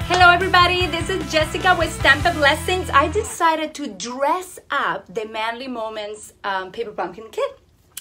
Hello everybody, this is Jessica with Stampin'Up Lessons. I decided to dress up the Manly Moments paper pumpkin kit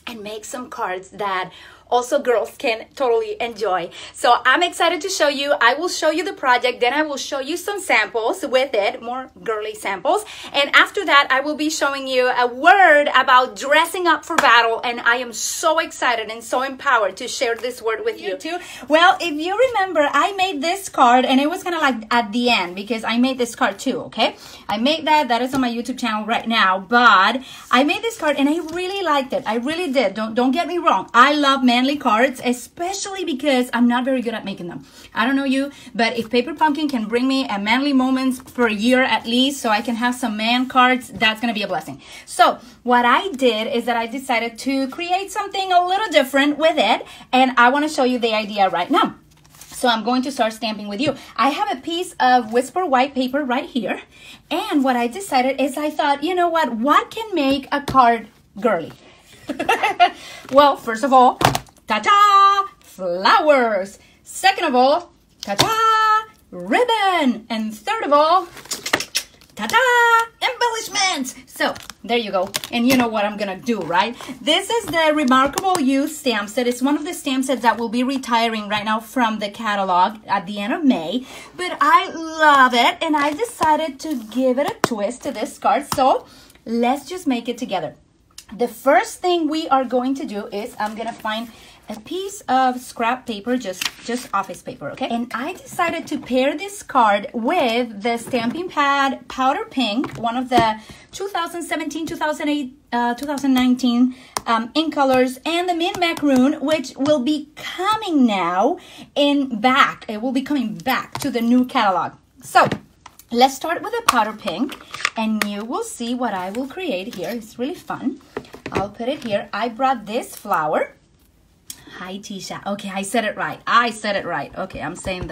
and make some cards that also girls can totally enjoy. So I'm excited to show you. I will show you the project, then I will show you some samples with it, more girly samples. And after that, I will be showing you a word about dressing up for battle. And I am so excited and so empowered to share this word with you too. Well, if you remember, I made this card and it was kind of like at the end because I made this card too, okay? I made that is on my YouTube channel right now, but I made this card and I really liked it. I really did. Don't get me wrong. I love manly cards, especially because I'm not very good at making them. I don't know you, but if Paper Pumpkin can bring me a manly moments for a year at least so I can have some man cards, that's going to be a blessing. So what I did is that I decided to create something a little different with it, and I want to show you the idea right now. So I'm going to start stamping with you. I have a piece of Whisper white paper right here, and what I decided is I thought, you know what can make a card girly? Well, first of all, ta-ta, flowers. Second of all, ta-ta, ribbon. And third of all, ta-ta, embellishments. So there you go. And you know what I'm going to do, right? This is the Remarkable Youth stamp set. It's one of the stamp sets that will be retiring right now from the catalog at the end of May. But I love it, and I decided to give it a twist to this card. So let's just make it together. The first thing we are going to do is I'm going to find a piece of scrap paper, just office paper, okay? And I decided to pair this card with the Stampin' Pad Powder Pink, one of the 2017, 2008, 2019 ink colors, and the Mint Macaroon, which will be coming now back. It will be coming back to the new catalog. So let's start with the powder pink, and you will see what I will create here. It's really fun. I'll put it here. I brought this flower. Hi, Tisha. Okay, I said it right. I said it right. Okay, I'm saying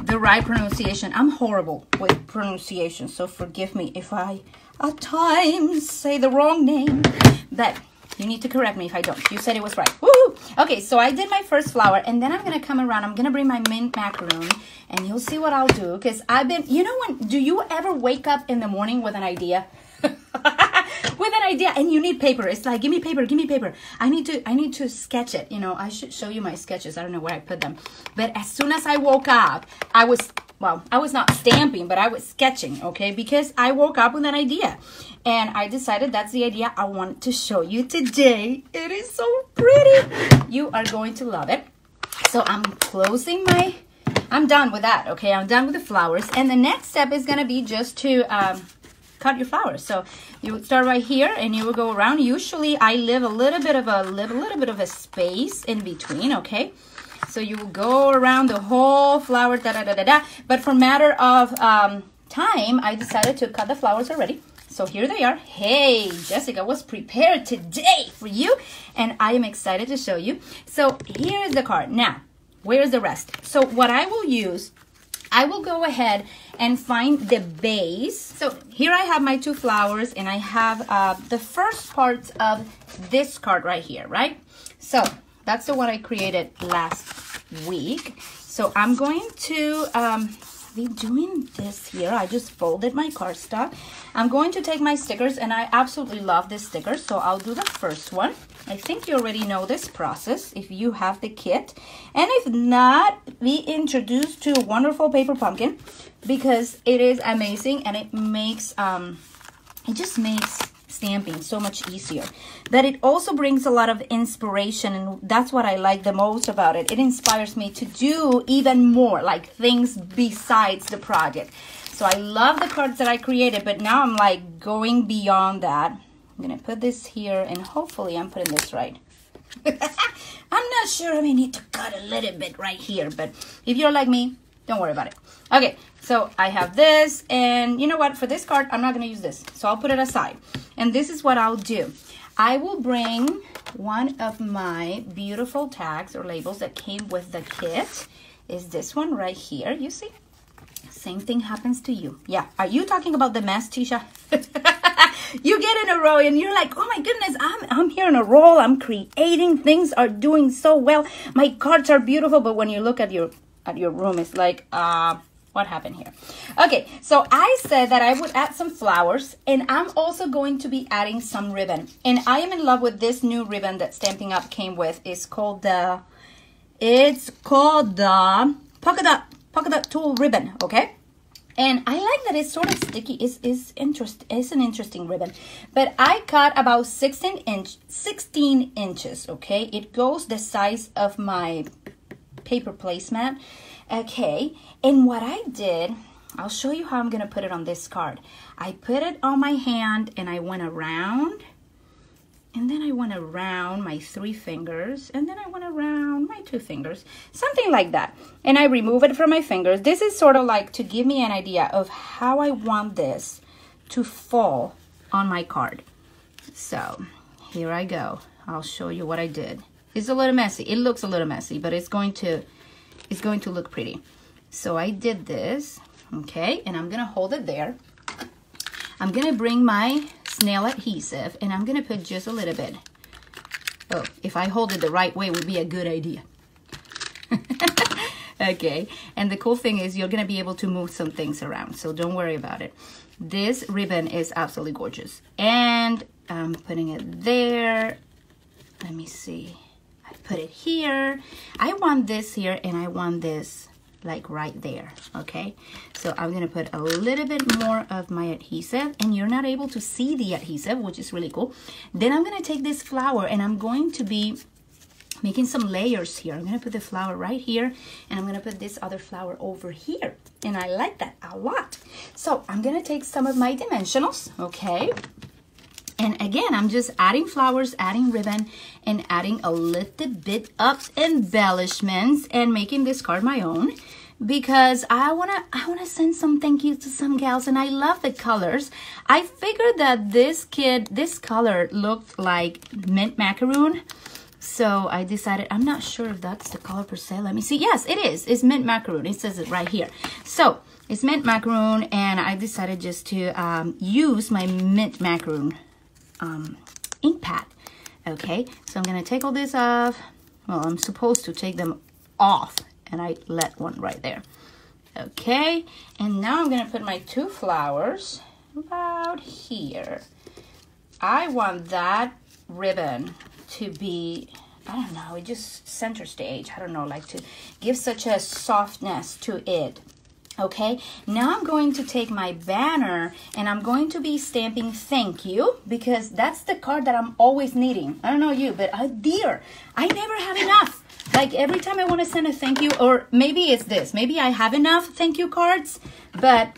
the right pronunciation. I'm horrible with pronunciation, so forgive me if I at times say the wrong name. But you need to correct me if I don't. You said it was right. Woo! Okay, so I did my first flower, and then I'm going to come around. I'm going to bring my mint macaroon, and you'll see what I'll do. Because I've been, you know when, do you ever wake up in the morning with an idea? With an idea, and you need paper. It's like, give me paper, give me paper. I need to sketch it. You know, I should show you my sketches. I don't know where I put them. But as soon as I woke up, I was not stamping, but I was sketching, okay? Because I woke up with an idea. And I decided that's the idea I want to show you today. It is so pretty. You are going to love it. So I'm closing I'm done with that, okay? I'm done with the flowers. And the next step is going to be just to cut your flowers. So you would start right here, and you will go around. Usually I leave a little bit of a space in between, okay? So you will go around the whole flower, But for matter of time, I decided to cut the flowers already. So here they are. Hey, Jessica was prepared today for you, and I am excited to show you. So here is the card. Now, where's the rest? So what I will use, I will go ahead and find the base. So here I have my two flowers, and I have the first parts of this card right here, right? So that's the one I created last week. So I'm going to be doing this here. I just folded my cardstock. I'm going to take my stickers, and I absolutely love this sticker, so I'll do the first one. I think you already know this process if you have the kit, and if not, be introduced to Wonderful Paper Pumpkin because it is amazing, and it makes it just makes stamping so much easier. But it also brings a lot of inspiration, and that's what I like the most about it. It inspires me to do even more, like things besides the project. So I love the cards that I created, but now I'm like going beyond that. I'm gonna put this here, and hopefully I'm putting this right. I'm not sure. I may need to cut a little bit right here, but if you're like me, don't worry about it. Okay, so I have this, and you know what? For this card, I'm not gonna use this, so I'll put it aside. And this is what I'll do. I will bring one of my beautiful tags or labels that came with the kit. Is this one right here? You see? Same thing happens to you. Yeah. Are you talking about the mess, Tisha? You get in a row and you're like, oh my goodness, I'm here in a roll. I'm creating. Things are doing so well. My cards are beautiful. But when you look at your at your room is like, what happened here? Okay, so I said that I would add some flowers, and I'm also going to be adding some ribbon. And I am in love with this new ribbon that Stampin' Up came with. It's called the polka dot tulle ribbon, okay? And I like that it's sort of sticky. It's an interesting ribbon. But I cut about 16 inches, okay? It goes the size of my paper placemat. Okay, and what I did, I'll show you how I'm gonna put it on this card. I put it on my hand and I went around, and then I went around my 3 fingers, and then I went around my 2 fingers, something like that. And I remove it from my fingers. This is sort of like to give me an idea of how I want this to fall on my card. So here I go. I'll show you what I did. It's a little messy. It looks a little messy, but it's going to look pretty. So I did this, okay, and I'm gonna hold it there. I'm gonna bring my snail adhesive, and I'm gonna put just a little bit. Oh, if I hold it the right way would be a good idea. Okay, and the cool thing is you're gonna be able to move some things around, so don't worry about it. This ribbon is absolutely gorgeous, and I'm putting it there. Let me see. I put it here. I want this here, and I want this like right there, okay? So I'm gonna put a little bit more of my adhesive, and you're not able to see the adhesive, which is really cool. Then I'm gonna take this flower, and I'm going to be making some layers here. I'm gonna put the flower right here, and I'm gonna put this other flower over here, and I like that a lot. So I'm gonna take some of my dimensionals, okay? And again, I'm just adding flowers, adding ribbon, and adding a little bit of embellishments and making this card my own, because I wanna send some thank yous to some gals, and I love the colors. I figured that this color looked like mint macaroon, so I decided, I'm not sure if that's the color per se. Let me see. Yes, it is. It's mint macaroon. It says it right here. So it's mint macaroon, and I decided just to use my mint macaroon ink pad. Okay, so I'm gonna take all this off. Well, I'm supposed to take them off, and I let one right there. Okay, and now I'm gonna put my 2 flowers about here. I want that ribbon to be, I don't know, it just center stage. I don't know, like to give such a softness to it. Okay, now I'm going to take my banner, and I'm going to be stamping thank you, because that's the card that I'm always needing. I don't know you, but I never have enough. Like every time I want to send a thank you, or maybe it's this, maybe I have enough thank you cards, but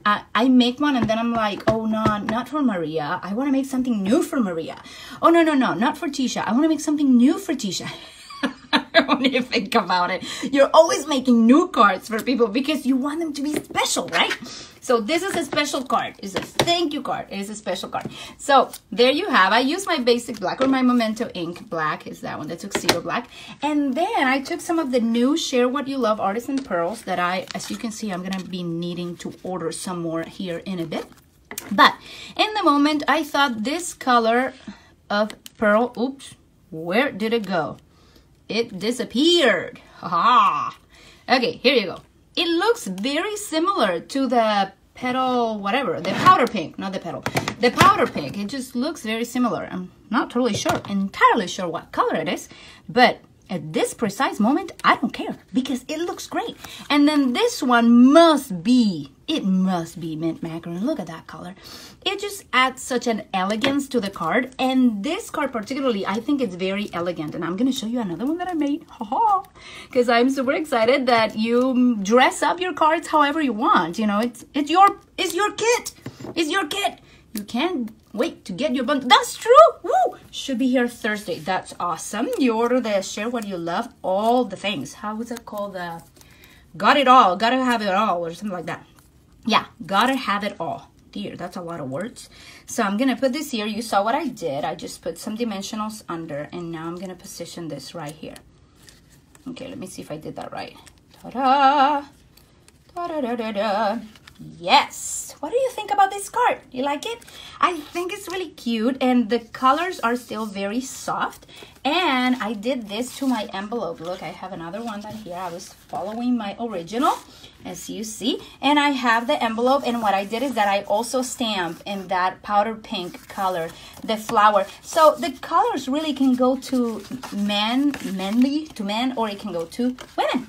I make one, and then I'm like, oh no, not for Maria. I want to make something new for Maria. Oh no, not for Tisha. I want to make something new for Tisha. When you think about it, you're always making new cards for people because you want them to be special, right? So this is a special card. It's a thank you card. It is a special card. So there you have. I used my basic black, or my Memento ink black is that one, the tuxedo black. And then I took some of the new Share What You Love Artisan Pearls that as you can see, I'm going to be needing to order some more here in a bit. But in the moment, I thought this color of pearl, oops, where did it go? It disappeared. Ha! Okay, here you go. It looks very similar to the petal, whatever, the powder pink, not the petal, the powder pink. It just looks very similar. I'm not totally sure, entirely sure what color it is, but at this precise moment, I don't care because it looks great. And then this one must be mint macaroon. Look at that color. It just adds such an elegance to the card. And this card particularly, I think it's very elegant. And I'm going to show you another one that I made. Because I'm super excited that you dress up your cards however you want. You know, it's your kit. It's your kit. You can't wait to get your bundle. That's true. Woo! Should be here Thursday. That's awesome. You order the Share What You Love, all the things. How was it called? Got it all. Gotta have it all, or something like that. Yeah, gotta have it all. Dear, that's a lot of words. So I'm gonna put this here. You saw what I did. I just put some dimensionals under, and now I'm gonna position this right here. Okay, let me see if I did that right. Ta-da! Ta-da-da-da-da! Yes! What do you think about this card? You like it? I think it's really cute, and the colors are still very soft. And I did this to my envelope. Look, I have another one right here. I was following my original, as you see. And I have the envelope, and what I did is that I also stamped in that powder pink color, the flower. So the colors really can go to manly, to men, or it can go to women.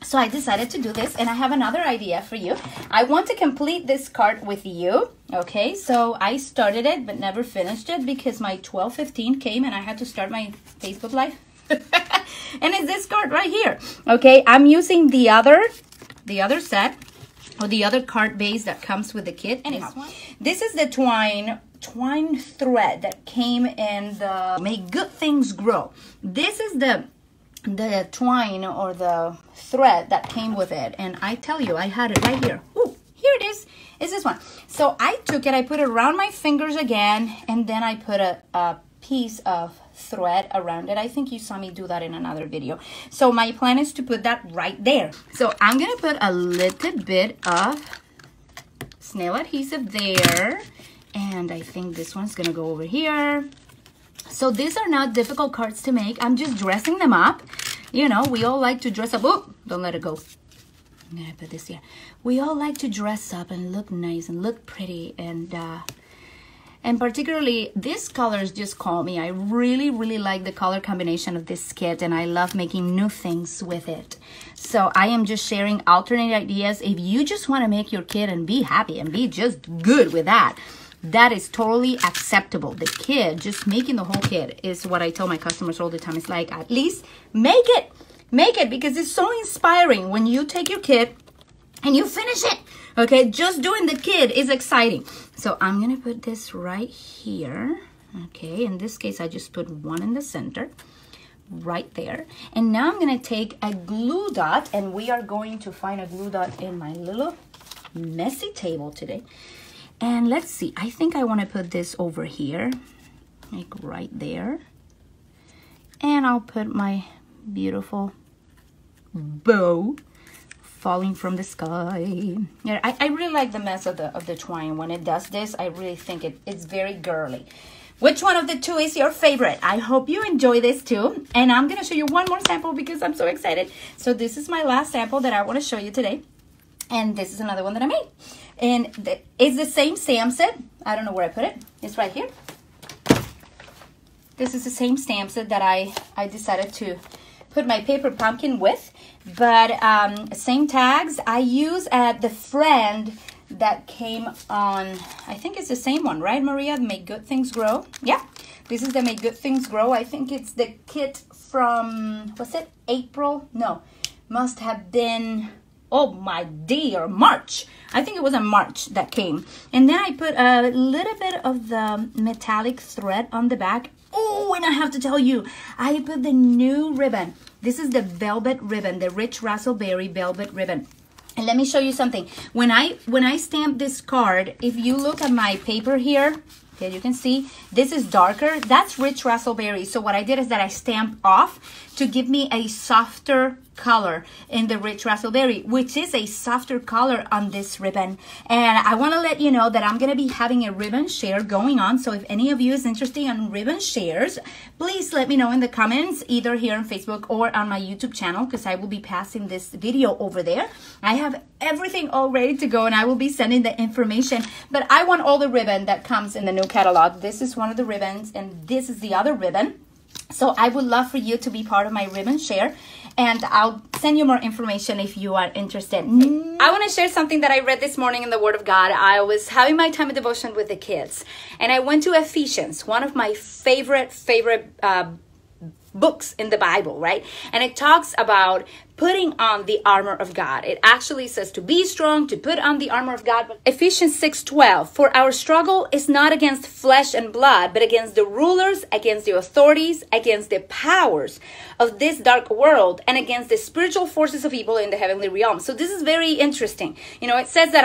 So I decided to do this, and I have another idea for you. I want to complete this card with you, okay? So I started it, but never finished it because my 12:15 came and I had to start my Facebook Live. And it's this card right here, okay? I'm using the other set, or the other card base that comes with the kit. Anyhow, this is the twine thread that came in the Make Good Things Grow. This is the twine or the thread that came with it, and I tell you, I had it right here. Ooh, here it is. It's this one. So I took it, I put it around my fingers again, and then I put a piece of thread around it. I think you saw me do that in another video. So my plan is to put that right there. So I'm gonna put a little bit of snail adhesive there, and I think this one's gonna go over here. So these are not difficult cards to make. I'm just dressing them up. You know, we all like to dress up. Oh, don't let it go. I'm gonna put this here. We all like to dress up and look nice and look pretty, and particularly these colors just call me. I really, really like the color combination of this kit, and I love making new things with it. So I am just sharing alternate ideas. If you just want to make your kit and be happy and be just good with that, that is totally acceptable. The kit, just making the whole kit, is what I tell my customers all the time. It's like, at least make it, because it's so inspiring when you take your kit and you finish it. Okay, just doing the kit is exciting. So I'm gonna put this right here. Okay, in this case, I just put one in the center, right there. And now I'm gonna take a glue dot, and we are going to find a glue dot in my little messy table today. And let's see, I think I want to put this over here, like right there. And I'll put my beautiful bow falling from the sky. Yeah, I really like the mess of the twine. When it does this, I really think it's very girly. Which one of the two is your favorite? I hope you enjoy this too. And I'm going to show you one more sample because I'm so excited. So this is my last sample that I want to show you today. And this is another one that I made. And it's the same stamp set. I don't know where I put it. It's right here. This is the same stamp set that I decided to put my paper pumpkin with. But same tags. I use the friend that came on, I think it's the same one, right, Maria? Make Good Things Grow. Yeah, this is the Make Good Things Grow. I think it's the kit from, was it April? No, must have been... oh my dear, March. I think it was in March that came. And then I put a little bit of the metallic thread on the back. Oh, and I have to tell you, I put the new ribbon. This is the velvet ribbon, the rich raspberry velvet ribbon. And let me show you something. When I stamp this card, if you look at my paper here, okay, you can see this is darker. That's rich raspberry. So what I did is that I stamped off to give me a softer color in the rich raspberry, which is a softer color on this ribbon. And I want to let you know that I'm going to be having a ribbon share going on. So if any of you is interested in ribbon shares, please let me know in the comments, either here on Facebook or on my YouTube channel, because I will be passing this video over there. I have everything all ready to go, and I will be sending the information. But I want all the ribbon that comes in the new catalog. This is one of the ribbons, and this is the other ribbon. So I would love for you to be part of my ribbon share, and I'll send you more information if you are interested. I want to share something that I read this morning in the Word of God. I was having my time of devotion with the kids, and I went to Ephesians, one of my favorite books in the Bible, right? And it talks about putting on the armor of God. It actually says to be strong, to put on the armor of God. Ephesians 6:12, for our struggle is not against flesh and blood, but against the rulers, against the authorities, against the powers of this dark world, and against the spiritual forces of evil in the heavenly realm. So this is very interesting. You know, it says that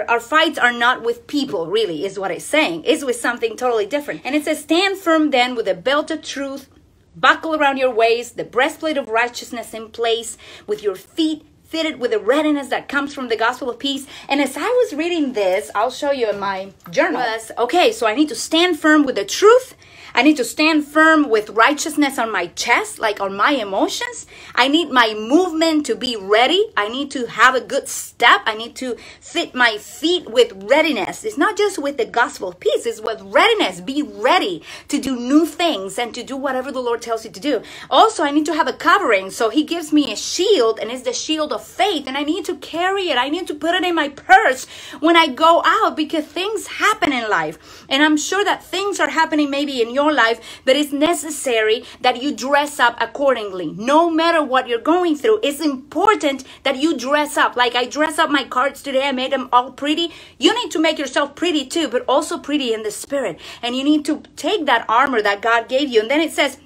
our fights are not with people, really, is what it's saying. It's with something totally different. And it says, stand firm then with a belt of truth buckle around your waist, the breastplate of righteousness in place, with your feet fitted with the readiness that comes from the gospel of peace. And as I was reading this, I'll show you in my journal. Okay, so I need to stand firm with the truth. I need to stand firm with righteousness on my chest, like on my emotions. I need my movement to be ready. I need to have a good step. I need to fit my feet with readiness. It's not just with the gospel of peace. It's with readiness. Be ready to do new things and to do whatever the Lord tells you to do. Also, I need to have a covering. So he gives me a shield, and it's the shield of faith. And I need to carry it. I need to put it in my purse when I go out, because things happen in life. And I'm sure that things are happening maybe in your life, but it's necessary that you dress up accordingly. No matter what you're going through, it's important that you dress up. Like I dress up my cards today, I made them all pretty. You need to make yourself pretty too, but also pretty in the spirit. And you need to take that armor that God gave you. And then it says,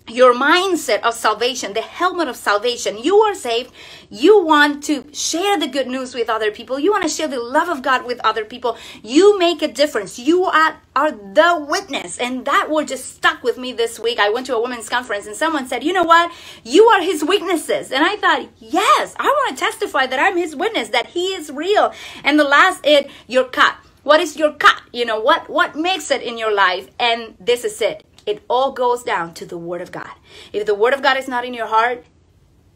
your mindset of salvation, the helmet of salvation. You are saved. You want to share the good news with other people. You want to share the love of God with other people. You make a difference. You are the witness. And that word just stuck with me this week. I went to a women's conference and someone said, you know what? You are his witnesses. And I thought, yes, I want to testify that I'm his witness, that he is real. And the last, your cut. What is your cut? You know, what makes it in your life? And this is it. It all goes down to the Word of God. If the Word of God is not in your heart,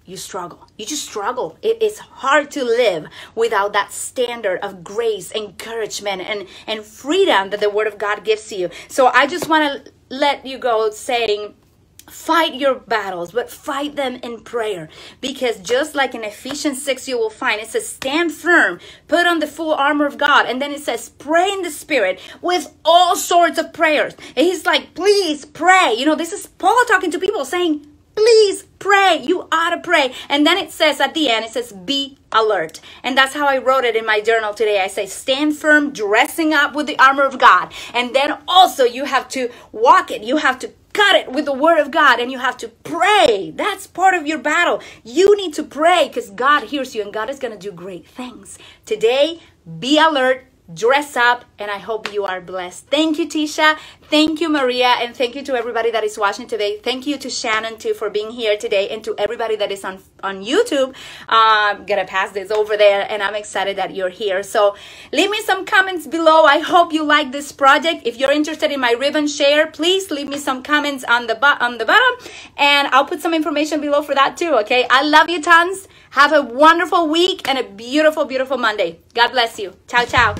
you struggle. You just struggle. It is hard to live without that standard of grace, encouragement, and freedom that the Word of God gives to you. So I just want to let you go saying, fight your battles, but fight them in prayer. Because just like in Ephesians 6, you will find, it says, stand firm, put on the full armor of God. And then it says, pray in the Spirit with all sorts of prayers. And he's like, please pray. You know, this is Paul talking to people saying, please pray. You ought to pray. And then it says at the end, it says, be alert. And that's how I wrote it in my journal today. I say, stand firm, dressing up with the armor of God. And then also you have to walk it. You have to cut it with the Word of God, and you have to pray. That's part of your battle. You need to pray because God hears you and God is going to do great things. Today, be alert, dress up, and I hope you are blessed. Thank you, Tisha. Thank you, Maria. And thank you to everybody that is watching today. Thank you to Shannon, too, for being here today. And to everybody that is on YouTube. I'm going to pass this over there. And I'm excited that you're here. So leave me some comments below. I hope you like this project. If you're interested in my ribbon share, please leave me some comments on the bottom. And I'll put some information below for that, too. Okay? I love you tons. Have a wonderful week and a beautiful, beautiful Monday. God bless you. Ciao, ciao.